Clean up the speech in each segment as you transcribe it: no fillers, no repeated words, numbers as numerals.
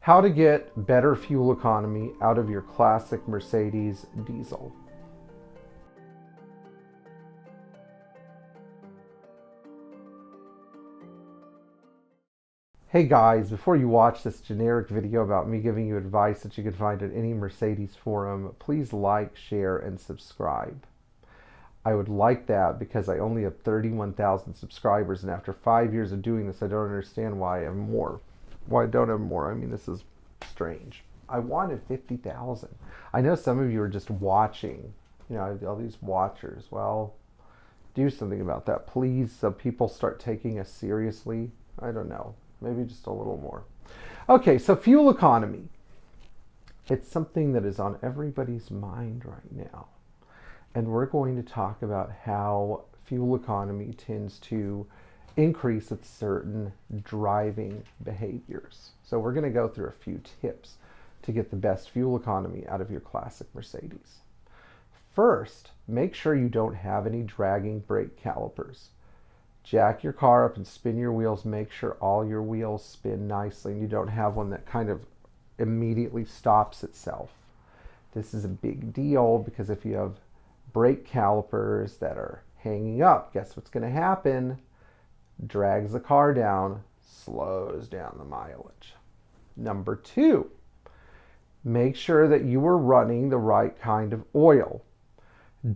How to get better fuel economy out of your classic Mercedes diesel. Hey guys, before you watch this generic video about me giving you advice that you can find at any Mercedes forum, please like, share, and subscribe. I would like that because I only have 31,000 subscribers, and after 5 years of doing this, I don't understand why I have more. Why I don't have more. I mean, this is strange. I wanted 50,000. I know some of you are just watching, all these watchers. Well, do something about that, please, so people start taking us seriously. I don't know. Maybe just a little more. Okay, so fuel economy. It's something that is on everybody's mind right now. And we're going to talk about how fuel economy tends to increase with certain driving behaviors. So we're going to go through a few tips to get the best fuel economy out of your classic Mercedes. First, make sure you don't have any dragging brake calipers. Jack your car up and spin your wheels. Make sure all your wheels spin nicely and you don't have one that kind of immediately stops itself. This is a big deal because if you have brake calipers that are hanging up, guess what's going to happen? Drags the car down, slows down the mileage. Number two, make sure that you are running the right kind of oil.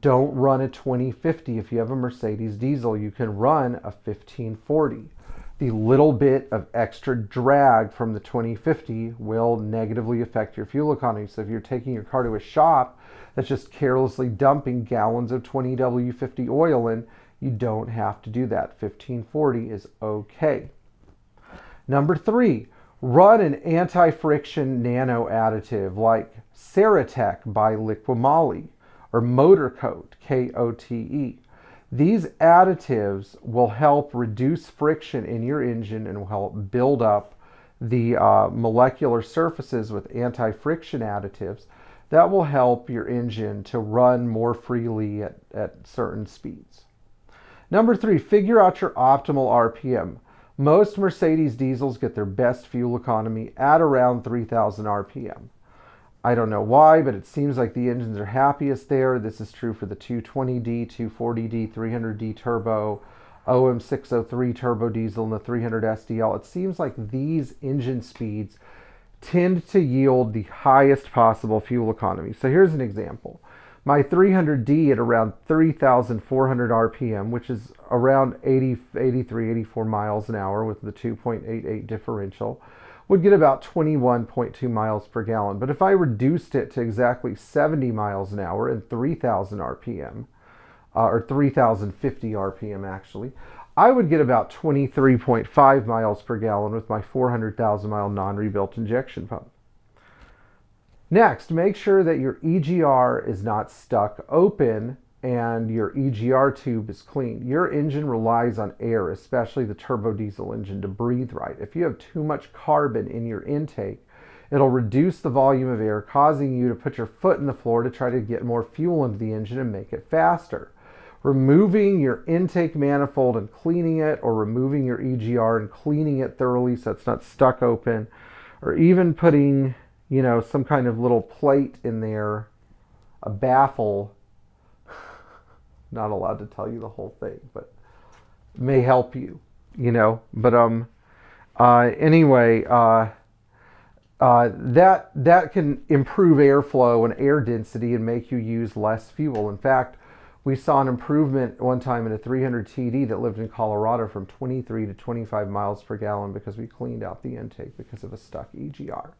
Don't run a 2050. If you have a Mercedes diesel, you can run a 1540. The little bit of extra drag from the 2050 will negatively affect your fuel economy. So if you're taking your car to a shop that's just carelessly dumping gallons of 20W50 oil in, you don't have to do that. 1540 is okay. Number three, run an anti-friction nano additive like Ceratec by Liquimoly or Motor Coat, K-O-T-E. These additives will help reduce friction in your engine and will help build up the molecular surfaces with anti-friction additives that will help your engine to run more freely at certain speeds. Number three, figure out your optimal RPM. Most Mercedes diesels get their best fuel economy at around 3,000 RPM. I don't know why, but it seems like the engines are happiest there. This is true for the 220D, 240D, 300D turbo, OM603 turbo diesel, and the 300 SDL. It seems like these engine speeds tend to yield the highest possible fuel economy. So here's an example. My 300D at around 3,400 RPM, which is around 83, 84 miles an hour with the 2.88 differential, would get about 21.2 miles per gallon. But if I reduced it to exactly 70 miles an hour and 3,000 RPM, or 3,050 RPM actually, I would get about 23.5 miles per gallon with my 400,000 mile non-rebuilt injection pump. Next, make sure that your EGR is not stuck open and your EGR tube is clean. Your engine relies on air, especially the turbo diesel engine, to breathe right. If you have too much carbon in your intake, it'll reduce the volume of air, causing you to put your foot in the floor to try to get more fuel into the engine and make it faster. Removing your intake manifold and cleaning it, or removing your EGR and cleaning it thoroughly so it's not stuck open, or even putting, some kind of little plate in there, a baffle. Not allowed to tell you the whole thing, but may help you, But anyway, that can improve airflow and air density and make you use less fuel. In fact, we saw an improvement one time in a 300 TD that lived in Colorado from 23 to 25 miles per gallon because we cleaned out the intake because of a stuck EGR.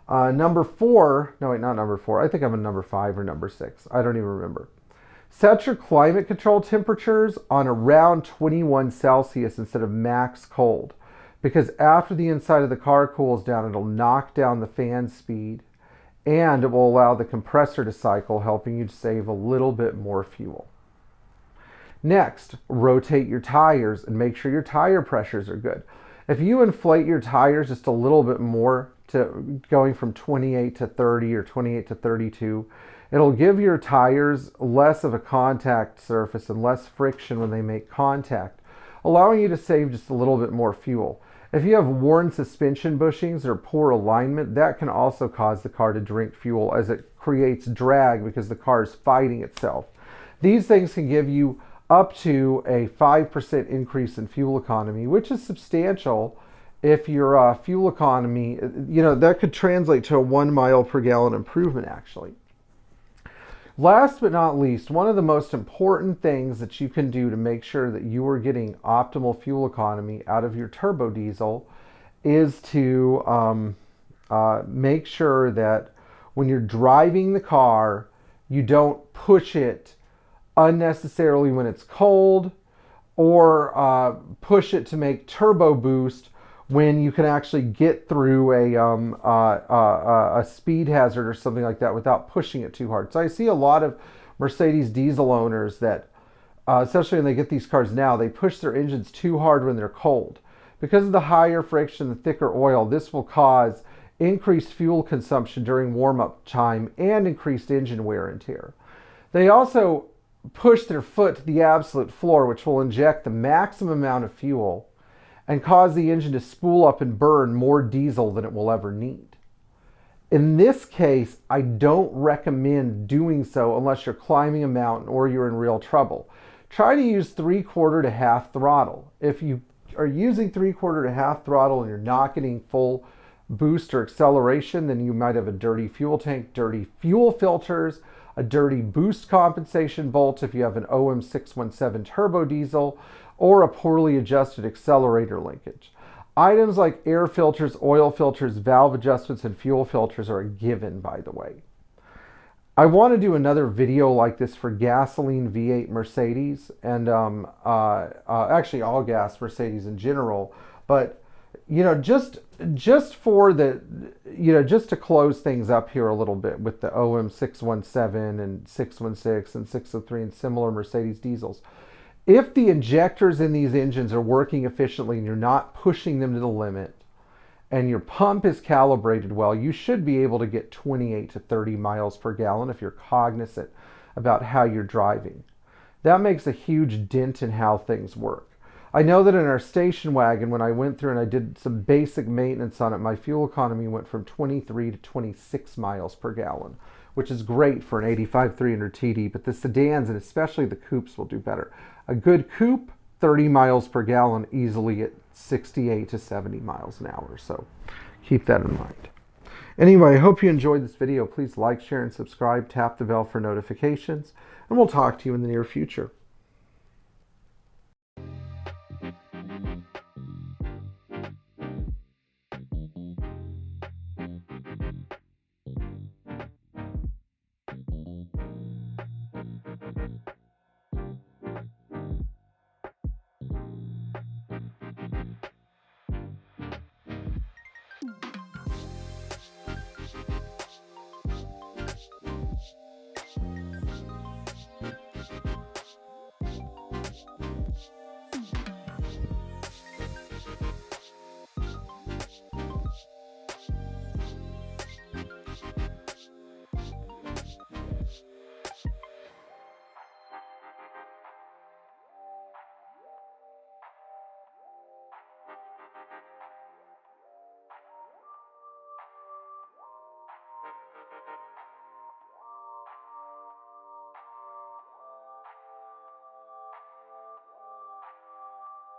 Number four, no wait, not number four. I think I'm in number 5 or number 6. I don't even remember. Set your climate control temperatures on around 21 Celsius instead of max cold, because after the inside of the car cools down, it'll knock down the fan speed and it will allow the compressor to cycle, helping you to save a little bit more fuel. Next, rotate your tires and make sure your tire pressures are good. If you inflate your tires just a little bit more, to going from 28 to 30 or 28 to 32, it'll give your tires less of a contact surface and less friction when they make contact, allowing you to save just a little bit more fuel. If you have worn suspension bushings or poor alignment, that can also cause the car to drink fuel as it creates drag because the car is fighting itself. These things can give you up to a 5% increase in fuel economy, which is substantial. If your fuel economy, that could translate to a 1 mile per gallon improvement actually. Last but not least, one of the most important things that you can do to make sure that you are getting optimal fuel economy out of your turbo diesel is to make sure that when you're driving the car, you don't push it unnecessarily when it's cold, or push it to make turbo boost when you can actually get through a speed hazard or something like that without pushing it too hard. So I see a lot of Mercedes diesel owners that, especially when they get these cars now, they push their engines too hard when they're cold. Because of the higher friction, the thicker oil, this will cause increased fuel consumption during warm-up time and increased engine wear and tear. They also push their foot to the absolute floor, which will inject the maximum amount of fuel and cause the engine to spool up and burn more diesel than it will ever need. In this case, I don't recommend doing so unless you're climbing a mountain or you're in real trouble. Try to use 3/4 to half throttle. If you are using 3/4 to half throttle and you're not getting full boost or acceleration, then you might have a dirty fuel tank, dirty fuel filters, a dirty boost compensation bolt if you have an OM617 turbo diesel, or a poorly adjusted accelerator linkage. Items like air filters, oil filters, valve adjustments, and fuel filters are a given, by the way. I want to do another video like this for gasoline V8 Mercedes and actually all gas Mercedes in general, but just for the, just to close things up here a little bit with the OM617 and 616 and 603 and similar Mercedes diesels. If the injectors in these engines are working efficiently and you're not pushing them to the limit and your pump is calibrated well, you should be able to get 28 to 30 miles per gallon if you're cognizant about how you're driving. That makes a huge dent in how things work. I know that in our station wagon, when I went through and I did some basic maintenance on it, my fuel economy went from 23 to 26 miles per gallon, which is great for an 85 300 TD, but the sedans and especially the coupes will do better. A good coupe, 30 miles per gallon easily at 68 to 70 miles an hour, so keep that in mind. Anyway, I hope you enjoyed this video. Please like, share, and subscribe. Tap the bell for notifications, and we'll talk to you in the near future.